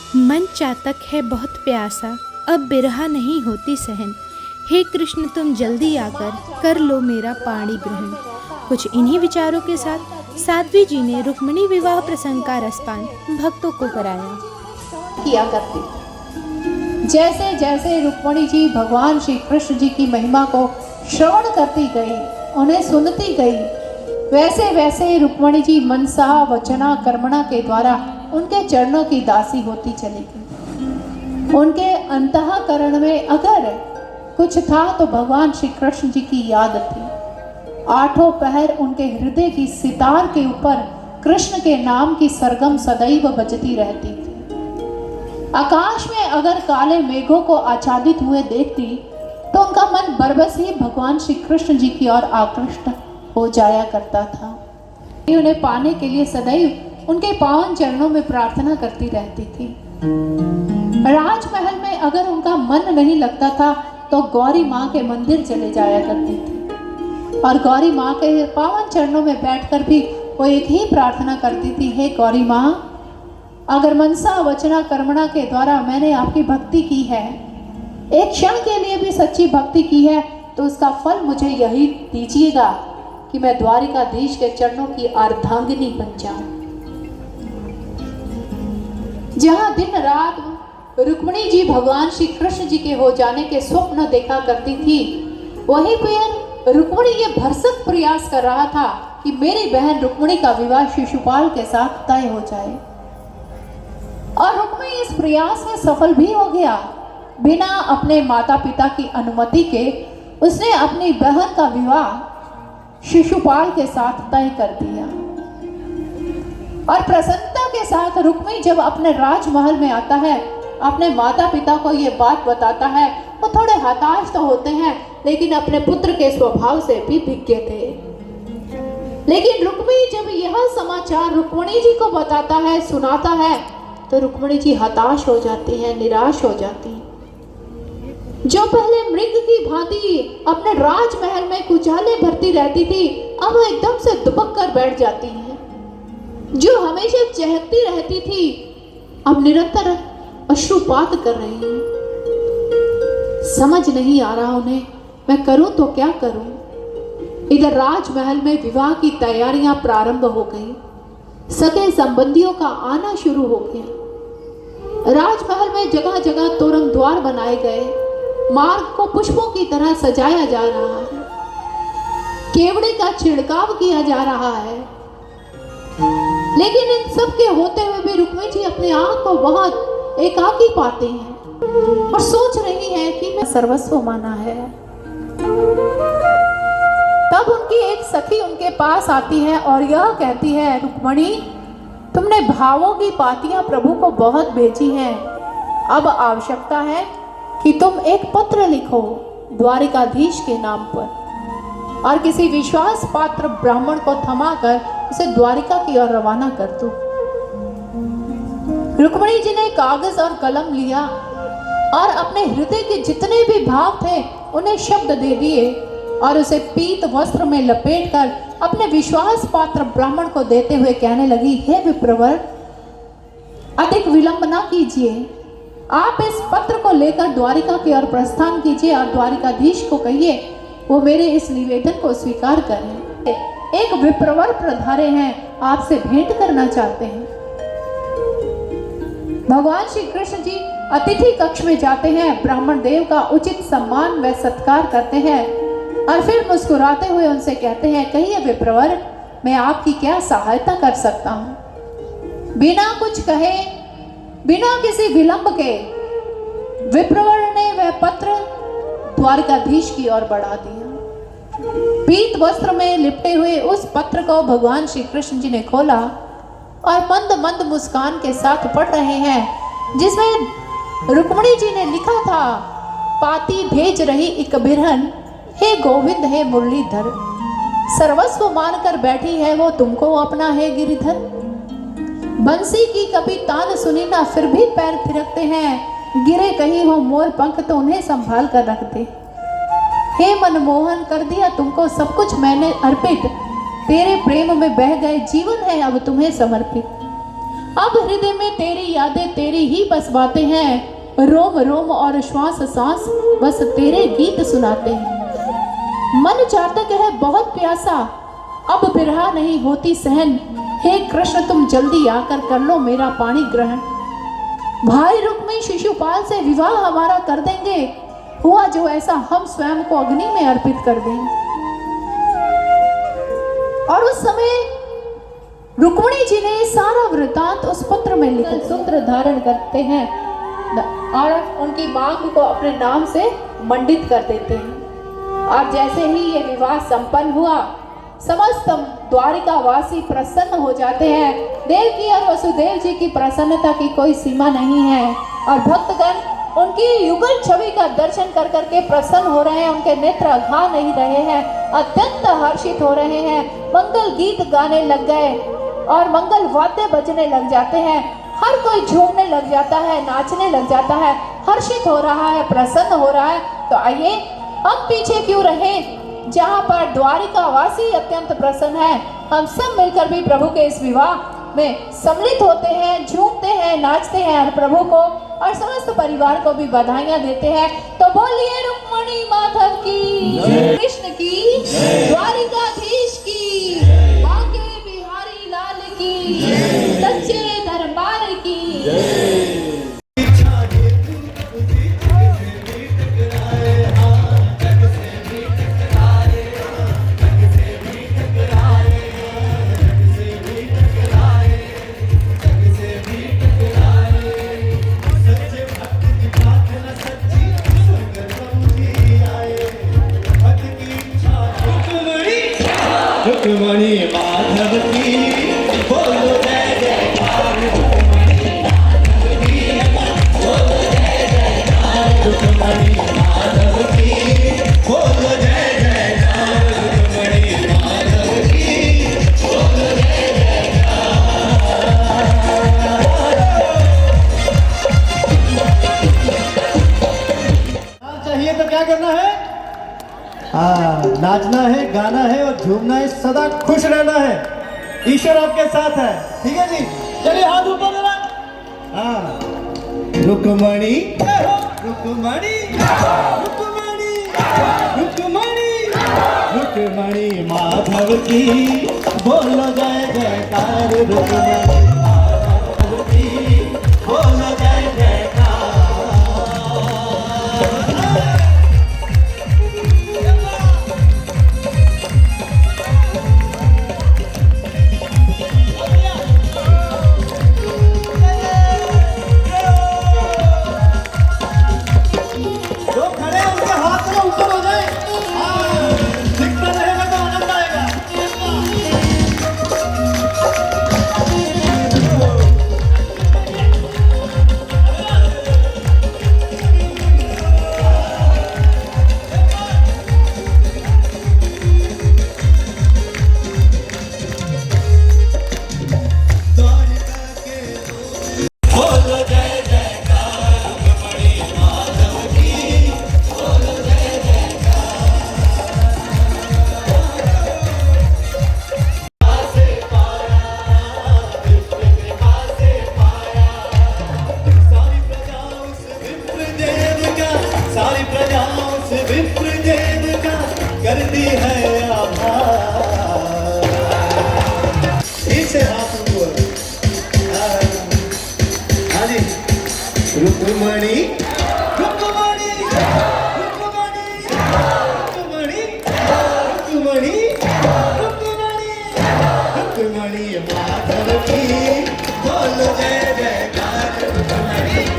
मन चातक है बहुत प्यासा, अब बिरहा नहीं होती सहन। हे कृष्ण तुम जल्दी आकर कर लो मेरा पाणी ग्रहण। कुछ इन्हीं विचारों के साथ साध्वी जी ने रुक्मिणी विवाह प्रसंग का रसपान भक्तों को कराया किया करती थी। जैसे जैसे रुक्मिणी जी भगवान श्री कृष्ण जी की महिमा को श्रवण करती गई, उन्हें सुनती गई, वैसे वैसे रुक्मिणी जी मनसा वचना कर्मणा के द्वारा उनके चरणों की दासी होती चली गई। उनके अंतःकरण में अगर कुछ था तो भगवान श्री कृष्ण जी की याद थी। आठों पहर उनके हृदय की सितार के ऊपर कृष्ण के नाम की सरगम सदैव बजती रहती थी। आकाश में अगर काले मेघों को आच्छादित हुए देखती तो उनका मन बरबस ही भगवान श्री कृष्ण जी की ओर आकृष्ट हो जाया करता था। उन्हें पाने के लिए सदैव उनके पावन चरणों में प्रार्थना करती रहती थी। राजमहल में अगर उनका मन नहीं लगता था तो गौरी माँ के मंदिर चले जाया करती थी और गौरी माँ के पावन चरणों में बैठकर भी वो एक ही प्रार्थना करती थी, हे गौरी माँ, अगर मनसा वचना कर्मणा के द्वारा मैंने आपकी भक्ति की है, एक क्षण के लिए भी सच्ची भक्ति की है, तो उसका फल मुझे यही दीजिएगा कि मैं द्वारिकाधीश के चरणों की अर्धांगिनी बन जाऊं। जहां दिन रात रुक्मिणी जी भगवान श्री कृष्ण जी के हो जाने के स्वप्न देखा करती थी, वहीं पर रुक्मिणी ये भरसक प्रयास कर रहा था कि मेरी बहन रुक्मिणी का विवाह शिशुपाल के साथ तय हो जाए। और रुक्मिणी इस प्रयास में सफल भी हो गया। बिना अपने माता पिता की अनुमति के उसने अपनी बहन का विवाह शिशुपाल के साथ तय कर दिया। और प्रसन्नता के साथ रुक्मिणी जब अपने राजमहल में आता है, अपने माता पिता को ये बात बताता है, वो थोड़े हताश तो होते हैं लेकिन अपने पुत्र के स्वभाव से भी विज्ञ थे। लेकिन रुक्मिणी जब यह समाचार रुक्मिणी जी को बताता है, सुनाता है, तो रुक्मिणी जी हताश हो जाती है, निराश हो जाती है। जो पहले मृग की भांति अपने राजमहल में कुचाले भरती रहती थी, अब वो एकदम से दुबक कर बैठ जाती है। जो हमेशा चहकती रहती थी, अब निरंतर अश्रुपात कर रही है। समझ नहीं आ रहा उन्हें, मैं करूं तो क्या करूं। इधर राजमहल में विवाह की तैयारियां प्रारंभ हो गई, सगे संबंधियों का आना शुरू हो गया। राजमहल में जगह जगह तोरण द्वार बनाए गए, मार्ग को पुष्पों की तरह सजाया जा रहा है, केवड़े का छिड़काव किया जा रहा है। लेकिन इन सब के होते हुए भी रुक्मिणी जी अपने आप को बहुत एकाकी पाती हैं और सोच रही है कि मैं सर्वस्व माना है। तब उनकी एक सखी उनके पास आती है और यह कहती है, रुक्मिणी, तुमने भावों की पातियां प्रभु को बहुत भेजी हैं, अब आवश्यकता है कि तुम एक पत्र लिखो द्वारिकाधीश के नाम पर और किसी विश्वास पात्र ब्राह्मण को थमाकर उसे द्वारिका की ओर रवाना कर दो। रुक्मिणी जी ने कागज और कलम लिया और अपने हृदय के जितने भी भाव थे उन्हें शब्द दे दिए और उसे पीत वस्त्र में लपेटकर अपने विश्वास पात्र ब्राह्मण को देते हुए कहने लगी, हे विप्रवर, अधिक विलंब ना कीजिए, आप इस पत्र को लेकर द्वारिका की ओर प्रस्थान कीजिए और द्वारिकाधीश को कहिए वो मेरे इस निवेदन को स्वीकार करें। एक विप्रवर पधारे हैं, आपसे भेंट करना चाहते हैं। भगवान श्री कृष्ण जी अतिथि कक्ष में जाते हैं, ब्राह्मण देव का उचित सम्मान व सत्कार करते हैं और फिर मुस्कुराते हुए उनसे कहते हैं, कहिए विप्रवर, मैं आपकी क्या सहायता कर सकता हूं। बिना कुछ कहे, बिना किसी विलंब के विप्रवर ने वह पत्र द्वारिकाधीश की ओर बढ़ा दिया। पीत वस्त्र में लिपटे हुए उस पत्र को भगवान श्री कृष्ण जी ने खोला और मंद मंद मुस्कान के साथ पढ़ रहे हैं, जिसमें रुक्मिणी जी ने लिखा था, पाती भेज रही एक बिरहन, हे गोविंद हे मुरलीधर, सर्वस्व मानकर बैठी है वो तुमको अपना है गिरिधर। बंसी की कभी तान सुनी ना फिर भी पैर थिरकते हैं, गिरे कहीं हो मोर पंख तो उन्हें संभाल कर रखते। हे मनमोहन, कर दिया तुमको सब कुछ मैंने अर्पित, तेरे प्रेम में बह गए जीवन है अब तुम्हें समर्पित। अब हृदय में तेरी यादें, तेरी ही बस बातें हैं। रोम रोम और श्वास सांस बस तेरे गीत सुनाते हैं। मन चातक है बहुत प्यासा, अब बिरहा नहीं होती सहन। हे कृष्ण तुम जल्दी आकर कर लो मेरा पाणी ग्रहण। भाई रुक्मी शिशुपाल से विवाह हमारा कर देंगे, हुआ जो ऐसा हम स्वयं को अग्नि में अर्पित कर देंगे। और उस समय रुक्मिणी जी ने सारा वृतांत उस पत्र में लिखा। सूत्र धारण करते हैं और उनकी मांग को अपने नाम से मंडित कर देते हैं। और जैसे ही ये विवाह संपन्न हुआ, समस्त द्वारिका वासी प्रसन्न हो जाते हैं। देवकी और वसुदेव जी की प्रसन्नता की कोई सीमा नहीं है और भक्तगण उनकी युगल छवि का दर्शन कर करके प्रसन्न हो रहे हैं। उनके नेत्र घा नहीं रहे हैं, अत्यंत हर्षित हो रहे हैं। मंगल गीत गाने लग गए और मंगल वाद्य बजने लग जाते हैं। हर कोई झूमने लग जाता है, नाचने लग जाता है, हर्षित हो रहा है, प्रसन्न हो रहा है। तो आइए हम पीछे क्यों रहे, जहाँ पर द्वारिका वासी अत्यंत प्रसन्न है, हम सब मिलकर भी प्रभु के इस विवाह में सम्मिलित होते हैं, झूमते हैं, नाचते हैं और प्रभु को और समस्त परिवार को भी बधाइयां देते हैं। तो बोलिए रुक्मिणी माधव की, कृष्ण की, द्वारिकाधीश की, बांके बिहारी लाल की, सच्चे दरबार की। रुक्मिणी माधव की बोलो जय जयकार। रुक्मिणी माधव की बोलो जय जयकार। रुक्मिणी माधव की बोलो जय जयकार। चाहिए तो क्या करना है? हाँ, नाचना है, गाना है और झूमना है, सदा खुश रहना है। ईश्वर आपके साथ है, ठीक है जी। चलिए हाथ ऊपर जरा। हाँ, रुक्मिणी रुक्मिणी रुक्मिणी रुक्मिणी रुक्मिणी माधव की बोलो जय जयकार। रुक्मिणी माधव की बोलो जय जयकार। करती है आभार। इसे हाथ ऊपर। हाँ जी, रुक्मिणी रुक्मिणी रुक्मिणी रुक्मिणी रुक्मिणी रुक्मिणी रुक्मिणी माधव की बोलो जय जयकार। रुक्मिणी